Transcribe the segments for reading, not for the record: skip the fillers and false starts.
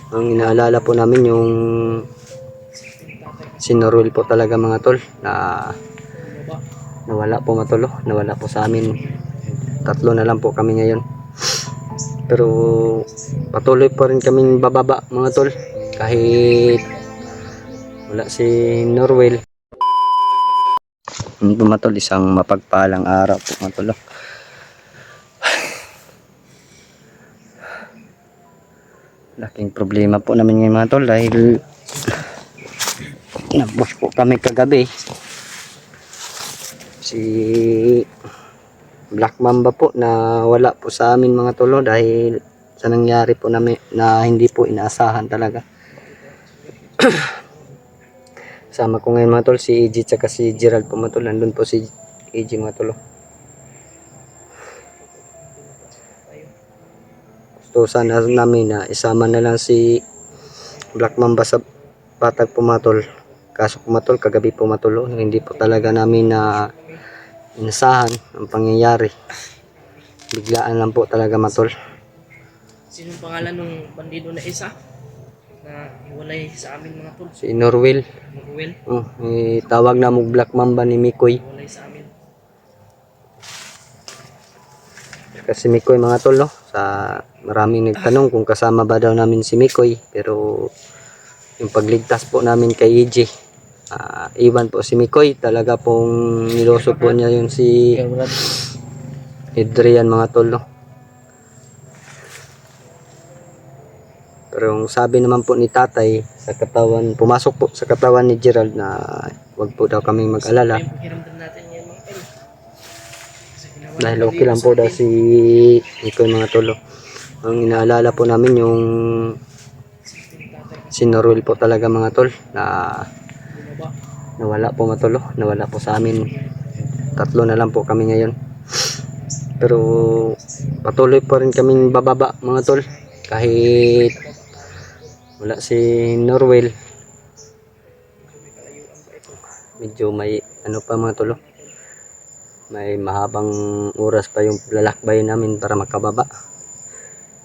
Ang inaalala po namin yung sinurul po talaga mga tol, na nawala po matulo, nawala po sa amin. Tatlo na lang po kami ngayon. Pero patuloy pa rin kaming bababa mga tol, kahit wala si Norwell. Mga tol, isang mapagpalang araw po mga tol. Laking problema po namin ngayon mga tol, dahil nagbush po kami kagabi. Si Black Mamba po na wala po sa amin mga tol, dahil sa nangyari po namin na hindi po inaasahan talaga. Sama ko ngayon mga tol si EG tsaka si Gerald po mga tol. Nandun po si EG mga tol. So sana namin na isama na lang si Black Mamba sa patag po mga tol. Kaso po mga tol, kagabi po mga tol, hindi po talaga namin na inasahan ang pangyayari. Biglaan lang po talaga mga tol. Sinong pangalan nung bandido na isa na iwalay sa amin mga tol? Si Norwell. Norwell? May tawag na mo Black Mamba ni Mikoy. Iwalay sa amin. Kasi Mikoy mga tol, no? Sa maraming nagtanong kung kasama ba daw namin si Mikoy, pero yung pagligtas po namin kay EJ, iwan po si Mikoy. Talaga pong niloso po niya yung si Adrian mga tol, no? Pero yung sabi naman po ni tatay sa katawan, pumasok po sa katawan ni Gerald na wag po daw kaming mag-alala, Yung pakiramdam natin ngayon mga tol. dahil okay lang po daw si Mikoy mga tol. Ang inaalala po namin yung sinurul po talaga mga tol, na nawala po matulo, nawala po sa amin. Tatlo na lang po kami ngayon. Pero patuloy pa rin kaming bababa mga tol, kahit wala si Norwell. Medyo may ano pa mga tol, may mahabang oras pa yung lalakbayin namin para makababa.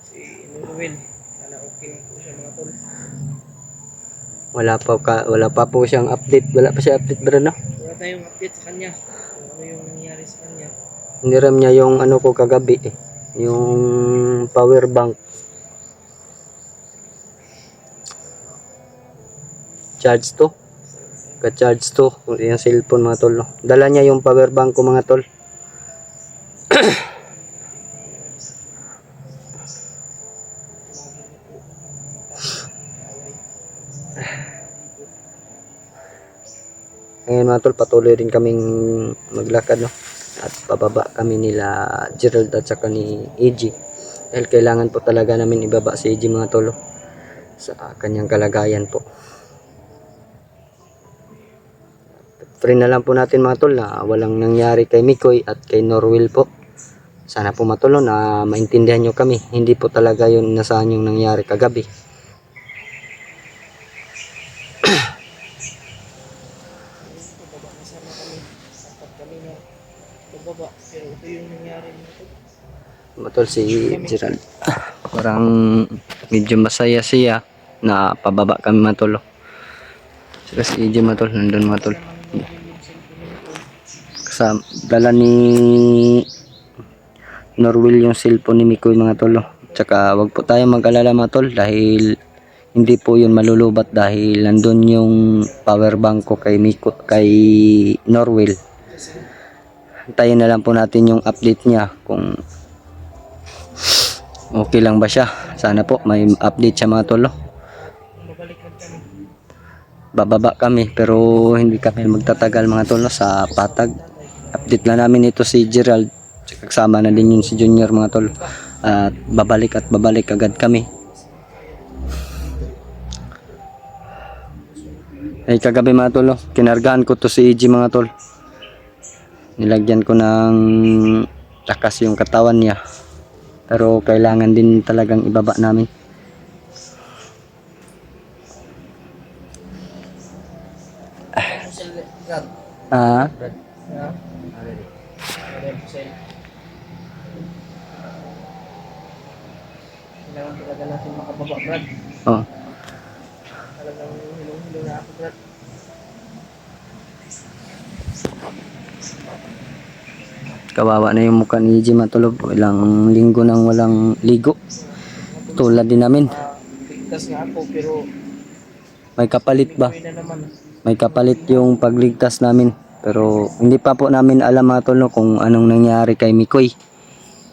Si Norwell, sana okay lang po siya mga tol. Wala pa po siyang update. Wala pa siya update bro, no? Wala tayong update sa kanya kung ano yung nangyari sa kanya. Hiniram niya yung ano ko kagabi yung power bank. Charge to. Ka-charge to yung cellphone mga tol, no? Dala niya yung power bank ko mga tol. Ngayon mga tol, patuloy rin kaming maglakad, no? At pababa kami nila Gerald at saka ni EG, dahil kailangan po talaga namin ibaba si EG mga tol, sa kanyang kalagayan po. Pray na lang po natin mga tol na walang nangyari kay Mikoy at kay Norwell po. Sana po matulo na maintindihan nyo kami. Hindi po talaga yun inasahan yung nangyari kagabi. Pababa na sana kami. Dapat kami na pababa. Pero ito yung nangyari mga tol. Matol si Gerald. Parang medyo masaya siya na pababa kami matol. Saka si EJ matol, nandun matol. Kasama, dala ni Norwell yung cellphone ni Mikoy mga tol. Tsaka wag po tayo mag-alala mga tol, dahil hindi po yun malulubat, dahil nandun yung power bank ko kay Norwell. Tayo na lang po natin yung update niya kung okay lang ba siya. Sana po may update siya mga tol. Bababa kami pero hindi kami magtatagal mga tol, sa patag. Update na namin ito si Gerald, kasama na din yun si Junior mga tol, at babalik agad kami. Ay kagabi mga tol, kinargahan ko to si EG mga tol, nilagyan ko ng lakas yung katawan niya, pero kailangan din talagang ibaba namin. Kailangan talaga natin makababa, Brad. Oh, Talagang hilong-hilong na ako, Brad. kawawa na yung mukha ni EJ mga tol. Ilang linggo nang walang ligo. Tulad din namin. Ligtas nga ako, pero May kapalit ba? Mikoy na naman. May kapalit yung pagligtas namin. Pero hindi pa po namin alam mga tol no, kung anong nangyari kay Mikoy.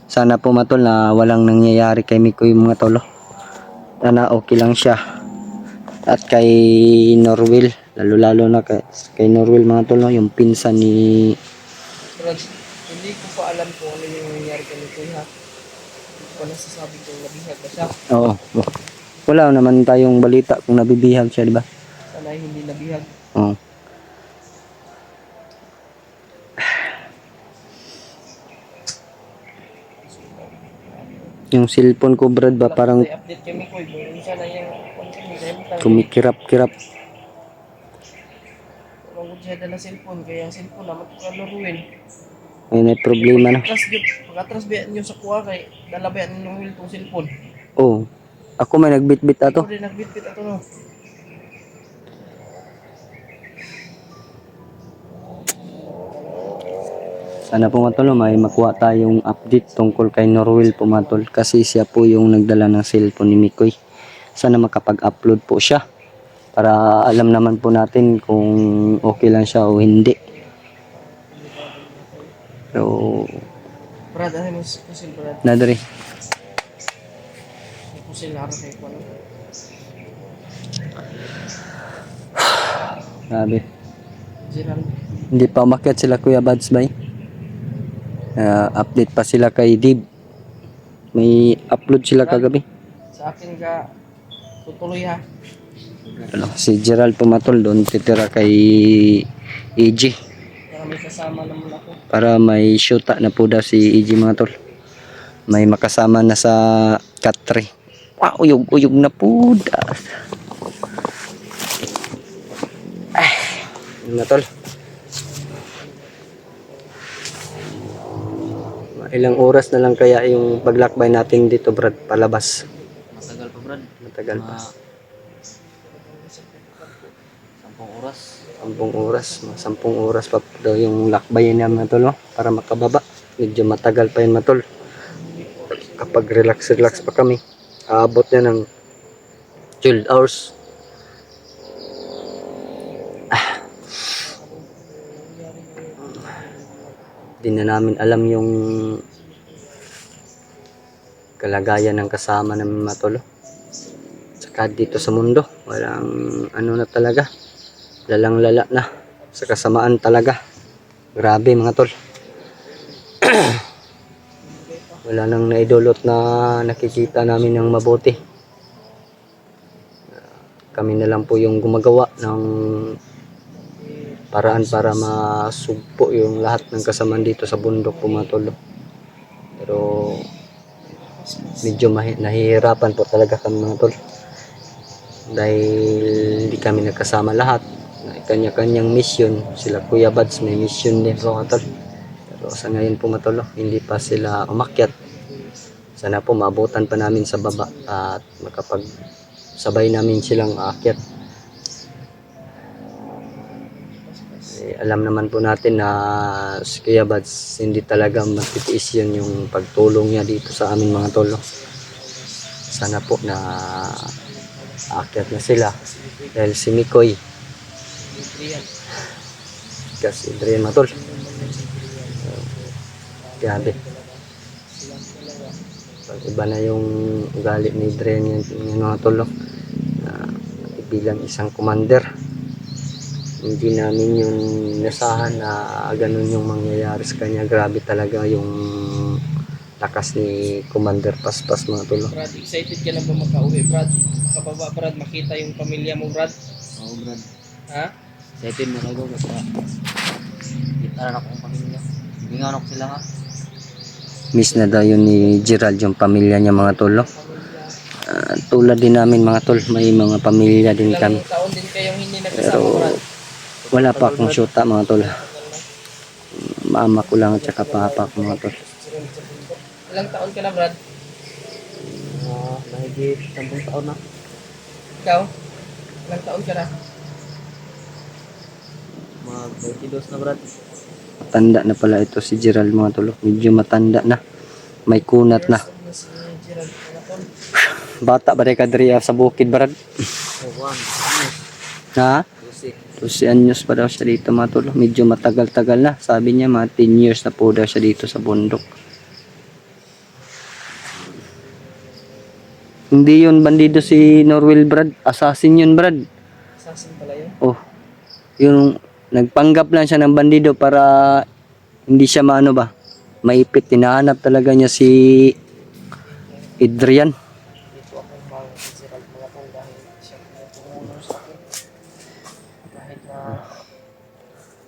Sana po mga tol na walang nangyayari kay Mikoy mga tol. Sana okay lang siya. At kay Norwil, lalo na kay Norwil mga tol no, yung pinsan ni... Brad, hindi ko pa alam kung ano yung nangyari kay Mikoy, ha. Hindi ko pa nasasabi kung nabihag ba siya. Oo. Wala naman tayong balita kung nabibihag siya, di ba? Sana hindi nabihag. Oo. Yung cellphone ko Brad ba parang Wala update kay Mikoy. Kung sana yung kung kumikirap-kirap. Wala ko siya dala cellphone. Kaya ang cellphone naman ko kaluruin. May problema na. Pagkatras biyan nyo sa kuha kay dala biyan nyo will tong cellphone. Oo. Ako may nagbitbit ato. Ako din nagbitbit ato no. Sana po matol may makuha tayong update tungkol kay Norwil po matol kasi siya po yung nagdala ng cellphone ni Mikoy. Sana makapag-upload po siya para alam naman po natin kung okay lang siya o hindi. So, Brad, ano mo kusil Brad? nadari. Kusil na kay ko ano. Grabe. Gerald. Hindi pa umakyat sila Kuya Bads bay. Update pa sila kay Dib. May upload sila kagabi. Sa akin ka tutuloy ha. Si Gerald pumatol doon titira kay EG Para may kasama naman ako. para may shoota na po daw si EG mga tol. May makasama na sa Katri. Wow, uyog na po daw. Mga tol. Ilang oras na lang kaya yung paglakbay natin dito Brad palabas. Matagal pa Brad. Matagal pa. 10 oras. 10 oras pa daw yung lakbayin namin tol no? Para makababa. Medyo matagal pa yun matol. Kapag relax pa kami, aabot na ng 12 hours. Di na namin alam yung kalagayan ng kasama namin matol. Saka dito sa mundo, walang ano na talaga. Lalang lala na sa kasamaan talaga. Grabe mga tol. Wala nang naidulot na nakikita namin ng mabuti. Kami na lang po yung gumagawa ng paraan para masugpo yung lahat ng kasamaan dito sa bundok po mga tol. Pero medyo nahihirapan po talaga kami mga tol. Dahil hindi kami nagkasama lahat. Kanya-kanyang mission. Sila Kuya Bads may mission din po mga tol. Pero sa ngayon po matolo, hindi pa sila umakyat. Sana po maabutan pa namin sa baba at makapagsabay namin silang aakyat. Alam naman po natin na si Kuya Bads hindi talaga magtitiis yun yung pagtulong niya dito sa amin mga tolo. Sana po na aakyat na sila dahil si Mikoy kasi Adrian matol. Grabe. Iba na yung ugali ni Adrian yung mga tolo. Bilang isang commander, hindi namin yung nasahan na ganun yung mangyayari sa kanya. Grabe talaga yung lakas ni Commander Paspas mga tolo. Brad, excited ka na ba makauwi Brad? Makababa Brad, makita yung pamilya mo Brad? Oo, Brad. Ha? Excited mo kayo basta kita na akong pamilya. Bingan ako sila ha. Miss na daw yun ni Gerald yung pamilya niya mga tolo. Tulad din namin mga tol, may mga pamilya din kami. Ilang taon din kayong hindi nagkasama Pero Brad? wala pa akong syuta mga tol. Mama ko lang at saka papa ko mga tol. Ilang taon ka na Brad? Mahigit 10 taon na. Ikaw? Ilang taon ka na? Mga 22 na brad. Matanda na pala ito si Gerald mga tol. Medyo matanda na. May kunat na. Years old na si Gerald mga tol. Bata ba ka diri sa bukid brad? Kuan. Ha? Music. 12 anyos pa daw siya dito mga tol. Medyo matagal-tagal na. Sabi niya mga 10 years na po daw siya dito sa bundok. Hindi yun bandido si Norwell brad. Assassin yun brad. Assassin pala yun. Oh. Yung nagpanggap lang siya ng bandido para hindi siya maano ba. Maipit. Tinahanap talaga niya si Adrian. Dito ako yung si Gerald mga tol dahil siya yung tumulong sa akin. Kahit na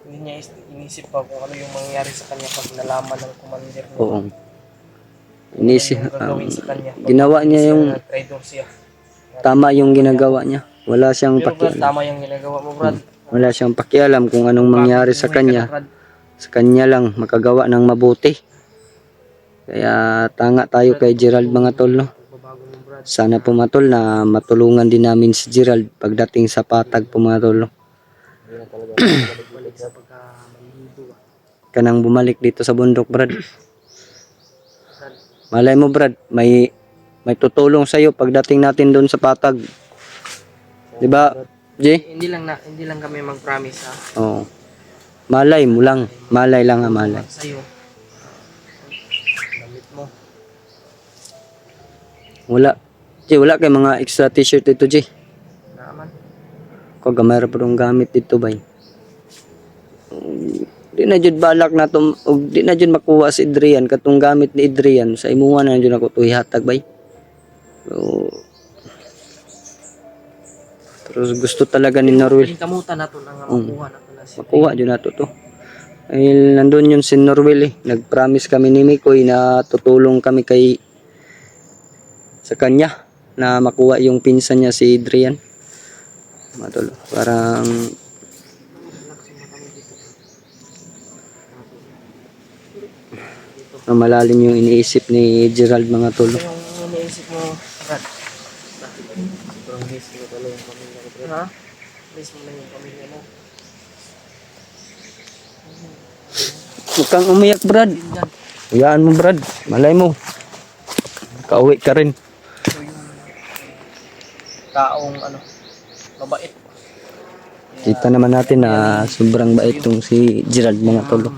hindi niya inisip pa kung ano yung mangyayari sa kanya pag nalaman ng commander niya. Oo. Inisip, Ano yung gagawin sa kanya. ginawa niya yung traitor siya. tama yung ginagawa niya. Wala siyang Pero Brad, pakialam. tama yung ginagawa mo Brad. Wala siyang pakialam kung anong mangyari sa kanya. Brad. Sa kanya lang makagawa ng mabuti. Kaya tanga tayo kay Gerald mga tol, no? Pagbabago mo Brad. Sana po mga tol na matulungan din namin si Gerald pagdating sa patag po mga tol, no? Hindi na talaga balik-balik sa Pagka-malibo. Kanang bumalik dito sa bundok, Brad. Malay mo, Brad, may tutulong sa iyo pagdating natin doon sa patag. 'Di ba, Jay? Hindi lang kami mag-promise ha. Oo. Malay mo lang, malay lang nga malay. Sa'yo. Damit mo. Wala. Jay, wala kay mga extra t-shirt dito, Jay. Naaman. Ko gamay ra pa tong gamit dito, bay. Di na jud balak na to, og di na jud makuha si Adrian katong gamit ni Adrian sa imuha na jud ako to ihatag, bay. So, pero gusto talaga ni Norwell. Piling kamutan na to nang makuha na to na si Makuha dyan nato to. Ay, nandun yun si Norwell eh. Nag-promise kami ni Mikoy na tutulong kami sa kanya na makuha yung pinsan niya si Adrian. Matulo. Parang malalim yung iniisip ni Gerald mga tol. Ano yung iniisip mo, Brad? sobrang miss mo talaga yung pamilya ko brad. Ha? Miss mo na yung pamilya mo. Huwag kang umiyak, Brad. Yun dyan. Hayaan mo, Brad. Malay mo. Kauwi ka rin. Ito yung taong mabait. Kita naman natin na sobrang bait tong si Gerald mga tol.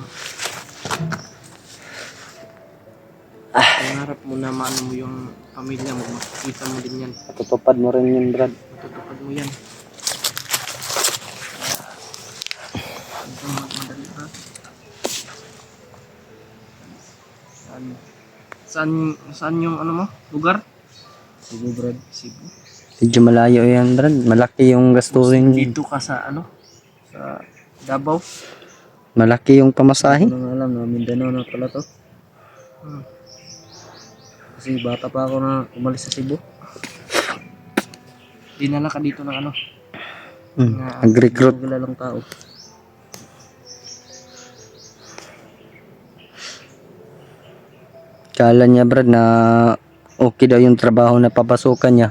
Pangarap mo na maano mo yung pamilya mo, makikita mo din yan. Matutupad mo rin yun, Brad. Matutupad mo yan. Ito madali Brad. Saan yung mo? Lugar? Sige brad. Cebu. Medyo malayo yan, Brad. Malaki yung gastusin. Dito ka sa sa Davao. Malaki yung pamasahe. Hindi ko na alam na Mindanao na pala to. Hmm. Kasi bata pa ako na umalis sa Cebu. Dinala ka dito ng Nag-recruit. Kilalang tao. Kala niya, Brad, na okay daw yung trabaho na papasukan niya.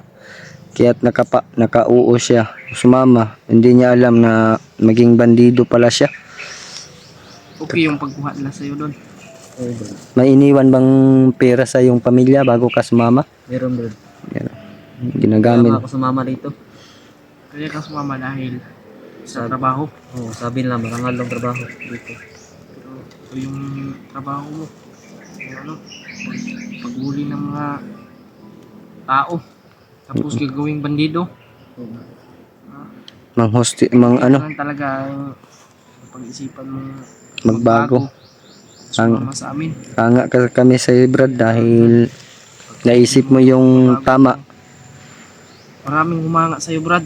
Kaya't nakauo siya. Sumama. Hindi niya alam na maging bandido pala siya. Okay yung pagkuha nila sa'yo doon. Oo brad. May iniwan bang pera sa iyong pamilya bago ka sumama? Meron brad. Yan. Kaya Ginagamit. ako sumama dito. Kaya ka sumama dahil sa trabaho. Oo, sabi nila marangal lang trabaho dito. Pero ito yung trabaho mo. Yung paghuli ng mga tao. Tapos gagawing bandido. Mang Talaga yung pag-isipan mong magbago. sumama sa amin. Hanga ka kami sa iyo, Brad, dahil naisip mo yung tama. Maraming humanga sa'yo, Brad.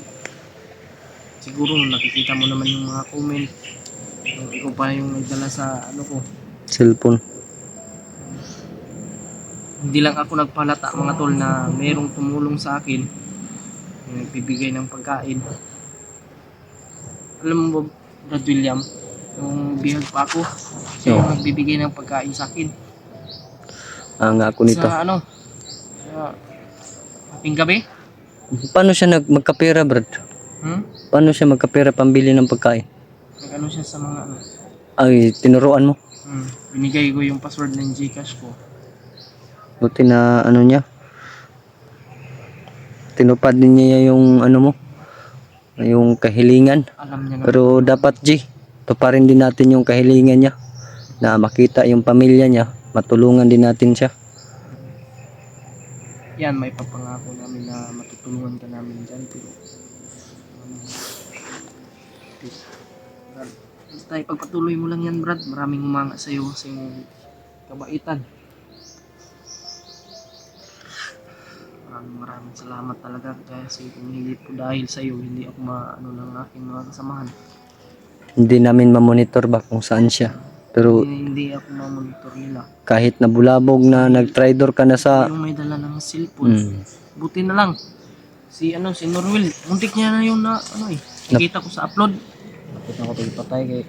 Siguro nakikita mo naman yung mga comment. Yung ikaw pa yung nagdala sa ko. Cellphone. Hindi lang ako nagpalata mga tol na mayroong tumulong sa akin. Yung nagbibigay ng pagkain. Alam mo ba, Brad William, nung bihag pa ako, siya yung nagbibigay ng pagkain sa akin. Hanga ako nito. Sa sa ating gabi, Paano siya magkapera, Brad? Paano siya magkapera pambili ng pagkain? Nag-ano siya sa mga ano. Ay, tinuruan mo. Binigay ko yung password ng Gcash ko. Buti na ano niya. Tinupad din niya yung ano mo, yung kahilingan. Alam niya na. Pero dapat tuparin din natin yung kahilingan niya na makita yung pamilya niya, matulungan din natin siya. Yan, may papangako namin na matutulungan ka namin dyan. Pero, Brad, basta ipagpatuloy mo lang yan, Brad. Maraming humanga sa'yo sa iyong kabaitan. Maraming salamat talaga. Kasi kung hindi po dahil sa'yo, hindi ako maano ng aking mga kasamahan. Hindi namin mamonitor ba kung saan siya. Pero Hindi ako mamonitor nila. kahit na bulabog na nag-tridor ka na sa Yung may dala ng cellphone. Buti na lang. Si Norwil, muntik niya na yung nakita ko sa upload. Nakita ko pagpatay kay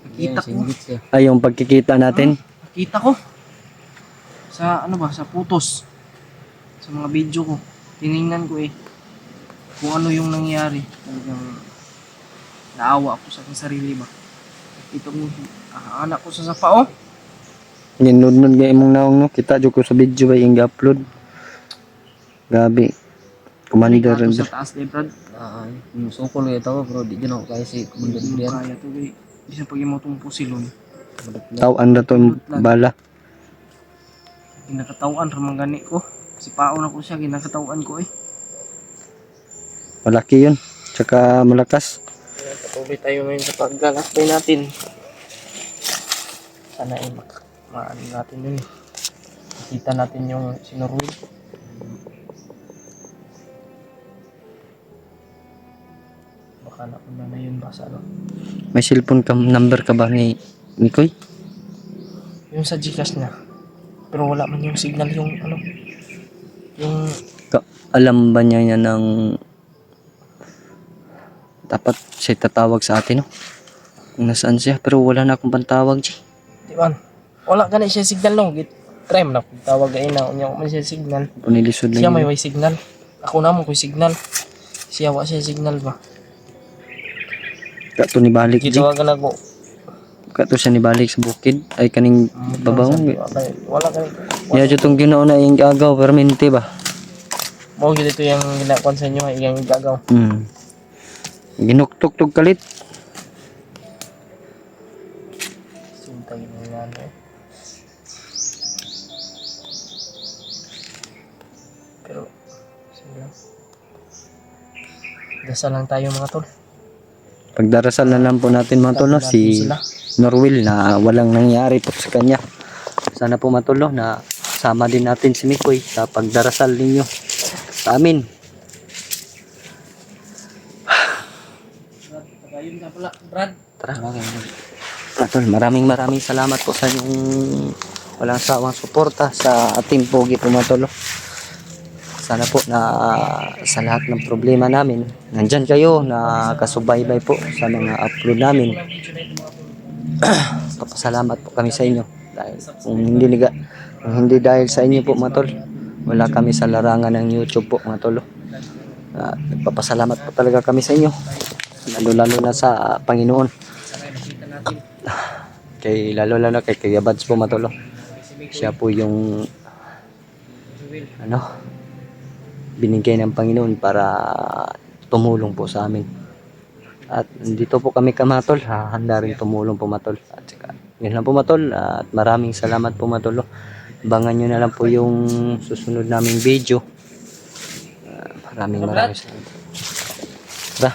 Nakita ko. singgit siya. ay yung pagkikita natin. Nakita ko. Sa sa putos. Sa mga video ko. Tiningnan ko kung ano yung nangyari. Talagang naawa ako sa aking sarili ba. Ito mo, anak ko sa sapa Ginunod nga imong naong no, kita jud ko sa video ba yung upload. Gabi. Commander Ito and sa taas Brad. Yung sukol kayo tao bro, di dyan ako kaya si Commander Hindi Brian. kaya to Di siya pag imotong pusilon. tawan na to bala. Ginakatawan ramang gani ko. Si paon ako siya, ginakatawan ko Malaki yun. Tsaka malakas. Patuloy tayo ngayon sa paglalakbay natin. Sana maano natin yun. Makita natin yung sinurwil. Baka nauna na yun ba sa May cellphone number ka ba ni Mikoy? yung sa Gcash niya. Pero wala man yung signal yung yung Alam ba niya ng dapat siya tatawag sa atin no? Kung nasaan siya, pero wala na akong pantawag G. di ba? Wala gani siya signal no. Try mo na tawag ay na unya man siya signal. Punilisod Siya lang may yun. way signal. Ako na mo ko signal. Siya wa siya signal ba. Kato ni balik G. Gitawagan ako. Kato siya ni balik sa bukid. Ay kaning babawang. Wala gani. Ya jud tong ginauna yung agaw permente ba. Mo gid ito yung ginakuan sa inyo yung gagaw. Ginuktok-tok kalit. Suntay mo yan Pero sige lang. Dasal lang tayo mga tol. Pagdarasal na lang po natin mga tol no, si Sila. Norwil na walang nangyari po sa kanya. Sana po matulo na sama din natin si Mikoy sa pagdarasal ninyo sa amin. Tagayon ka pala, Brad. Tara. Tol, maraming salamat po sa inyong walang sawang suporta sa ating pogi po mga tol. Sana po na sa lahat ng problema namin, nandyan kayo na kasubaybay po sa mga upload namin. Papasalamat po kami sa inyo. Dahil kung hindi dahil sa inyo po mga tol, wala kami sa larangan ng YouTube po mga tol. Nagpapasalamat po talaga kami sa inyo. Lalo na sa Panginoon. Lalo kay Kuya Bads po mga tol. Siya po yung binigay ng Panginoon para tumulong po sa amin. At dito po kami kamatol, handa rin tumulong po matol. At saka, yun lang po matol, at maraming salamat po matol. Abangan nyo na lang po yung susunod naming video. Maraming salamat. Tara.